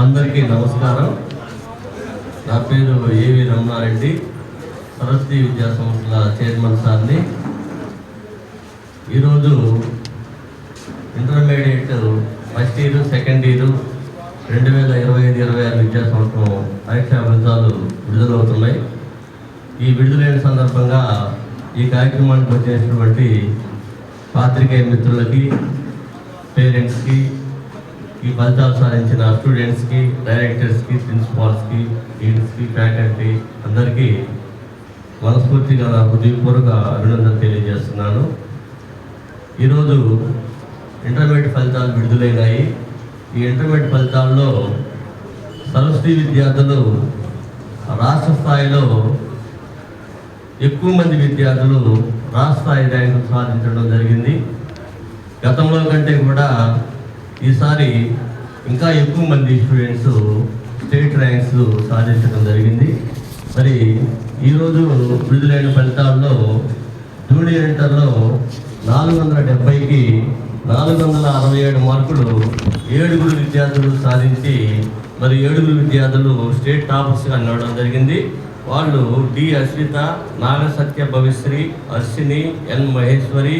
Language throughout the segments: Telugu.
అందరికీ నమస్కారం. నా పేరు ఏవి రమణారెడ్డి, సరస్వతి విద్యా సంస్థల చైర్మన్ సార్ని. ఈరోజు intermediate first year, second year 2025-26 విద్యా సంవత్సరం పరీక్షా ఫలితాలు విడుదలవుతున్నాయి. ఈ విడుదలైన సందర్భంగా ఈ కార్యక్రమానికి వచ్చేసినటువంటి పాత్రికేయ మిత్రులకి, పేరెంట్స్కి, ఈ ఫలితాలు సాధించిన స్టూడెంట్స్కి, డైరెక్టర్స్కి, ప్రిన్సిపాల్స్కి, డీన్స్కి, ఫ్యాకల్టీ అందరికీ మనస్ఫూర్తిగా నా హృదయపూర్వక అభినందనలు తెలియజేస్తున్నాను. ఈరోజు ఇంటర్మీడియట్ ఫలితాలు విడుదలైనాయి. ఈ ఇంటర్మీడియట్ ఫలితాల్లో సరస్వతి విద్యార్థులు రాష్ట్ర స్థాయిలో ఎక్కువ మంది విద్యార్థులు రాష్ట్ర స్థాయి ర్యాంకులు సాధించడం జరిగింది. గతంలో కంటే కూడా ఈసారి ఇంకా ఎక్కువ మంది స్టూడెంట్స్ స్టేట్ ర్యాంక్స్ సాధించడం జరిగింది. మరి ఈరోజు విడుదలైన ఫలితాల్లో జూనియర్ ఇంటర్లో 470కి 467 మార్కులు 7 విద్యార్థులు సాధించి మరి 7 విద్యార్థులు స్టేట్ టాపర్స్గా నిలవడం జరిగింది. వాళ్ళు డి అశ్విత, నాగసత్య భవిశ్రీ, అర్షిని, ఎన్ మహేశ్వరి,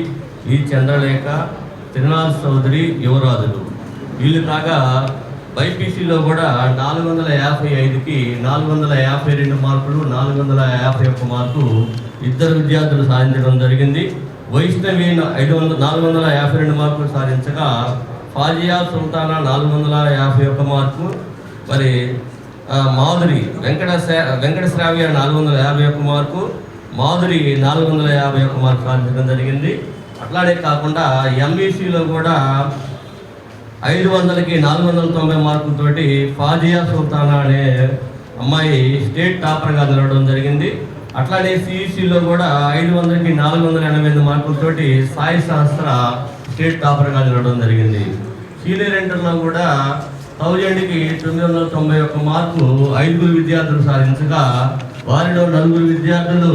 ఈ చంద్రలేఖ, త్రినాథ్ చౌదరి, యువరాజులు. వీళ్ళు కాగా బైపీసీలో కూడా 455కి 452 మార్కులు, 451 మార్కు 2 విద్యార్థులు సాధించడం జరిగింది. వైష్ణవి 452 మార్కులు సాధించగా ఫాజియా సుల్తానా 451 మార్కు, మరి మాధురి వెంకట శ్రావ్య 451 మార్కు, మాధురి 451 మార్కు సాధించడం జరిగింది. అట్లానే కాకుండా ఎంఈసీలో కూడా 500కి 490 మార్కులతోటి ఫాజియా సుల్తానా అనే అమ్మాయి స్టేట్ టాపర్గా నిలవడం జరిగింది. అట్లానే సిఈసీలో కూడా 500కి 488 మార్కులతోటి సాయి శాస్త్ర స్టేట్ టాపర్గా నిలవడం జరిగింది. సీనియర్ ఇంటర్లో కూడా 1000కి 991 మార్కు 5 విద్యార్థులు సాధించగా వారిలో 4 విద్యార్థులు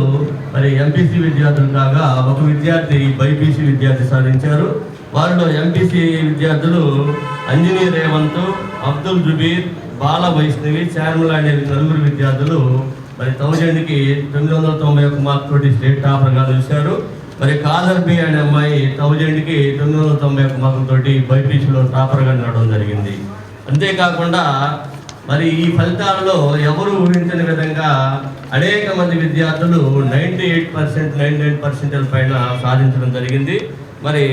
మరి ఎంపీసీ విద్యార్థులు కాగా 1 విద్యార్థి బైపీసీ విద్యార్థి సాధించారు. వారిలో ఎంపీసీ విద్యార్థులు అంజనీ రేవంత్, అబ్దుల్ జుబీర్, బాల వైష్ణవి, చార్మల అనే 4 విద్యార్థులు మరి 1000కి 991 మార్కు తోటి స్టేట్ టాపర్గా నిలిచారు. మరి కాదర్బి అనే అమ్మాయి 1000కి 991 మార్కులతోటి బైపీసీలో టాపర్గా నిలవడం జరిగింది. అంతేకాకుండా మరి ఈ ఫలితాలలో ఎవరు ఊహించని విధంగా అనేక మంది విద్యార్థులు 98% పైన సాధించడం జరిగింది. మరి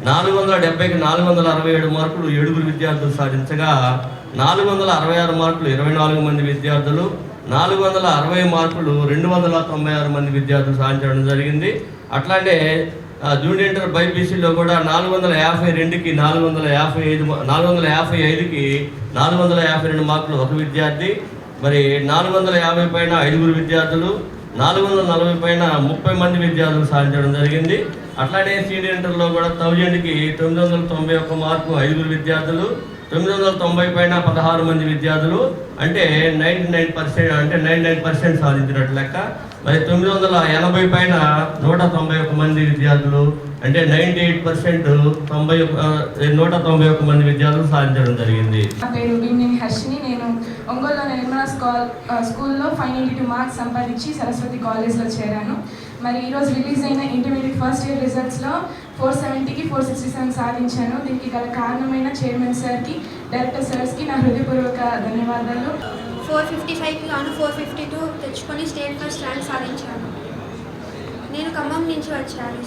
470కి 467 మార్కులు 7 విద్యార్థులు సాధించగా 466 మార్కులు 24 మంది విద్యార్థులు, 460 మార్కులు 296 మంది విద్యార్థులు సాధించడం జరిగింది. అట్లానే జూనియర్ ఇంటర్ బైపీసీలో కూడా 452కి 455కి 452 మార్కులు 1 విద్యార్థి, మరి 450 పైన 5 విద్యార్థులు, 440 పైన 30 మంది విద్యార్థులు సాధించడం జరిగింది. అట్లానే సీనియర్ ఇంటర్లో కూడా 1000కి 991 మార్కు 5 విద్యార్థులు, 990 పైన 16 మంది విద్యార్థులు, అంటే 99% సాధించినట్లు లెక్క. మరి 980 పైన 191 మంది విద్యార్థులు, అంటే 98% 191 మంది విద్యార్థులు సాధించడం జరిగింది. నా పేరు హర్షిని. నేను ఒంగోలులో నిర్మలా స్కూల్లో 592 మార్క్స్ సంపాదించి సరస్వతి కాలేజ్లో చేరాను. మరి ఈరోజు రిలీజ్ అయిన ఇంటర్మీడియట్ ఫస్ట్ ఇయర్ రిజల్ట్స్లో 470కి 467 సాధించాను. దీనికి గల కారణమైన చైర్మన్ సార్కి, డైరెక్టర్ సార్స్కి నా హృదయపూర్వక ధన్యవాదాలు. 455కి గాను 452 తెచ్చుకొని స్టేట్ ఫస్ట్ ర్యాంక్ సాధించాను. నేను ఖమ్మం నుంచి వచ్చాను.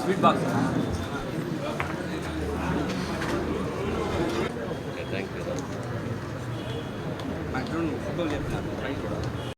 Sweet box. Thank you. Background మైక్లో చెప్పినారు రైట్ కూడా